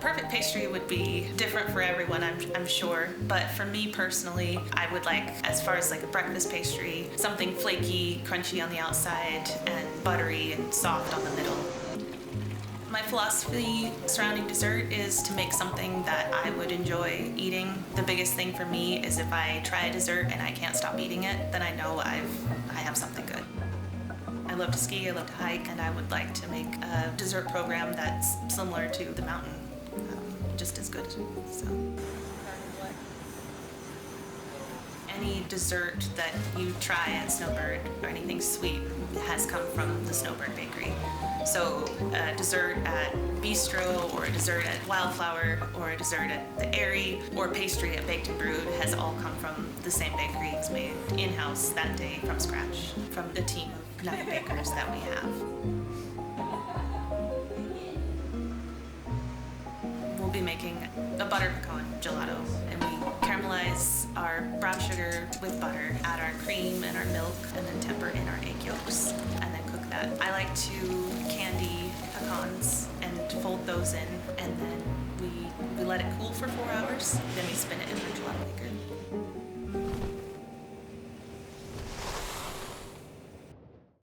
perfect pastry would be different for everyone, I'm sure. But for me personally, I would like, as far as like a breakfast pastry, something flaky, crunchy on the outside, and buttery and soft on the middle. My philosophy surrounding dessert is to make something that I would enjoy eating. The biggest thing for me is if I try a dessert and I can't stop eating it, then I know I have something good. I love to ski, I love to hike, and I would like to make a dessert program that's similar to the mountain, just as good. So. Any dessert that you try at Snowbird or anything sweet has come from the Snowbird Bakery. So a dessert at Bistro, or a dessert at Wildflower, or a dessert at the Aerie, or pastry at Baked and Brewed has all come from the same bakery. It's made in-house that day from scratch from the team of 9 bakers that we have. We'll be making a butter pecan gelato, and we caramelize our brown sugar with butter, add our cream and our milk, and then temper in our egg yolks, and then cook that. I like to candy pecans and fold those in, and then we let it cool for 4 hours, then we spin it in the gelato maker.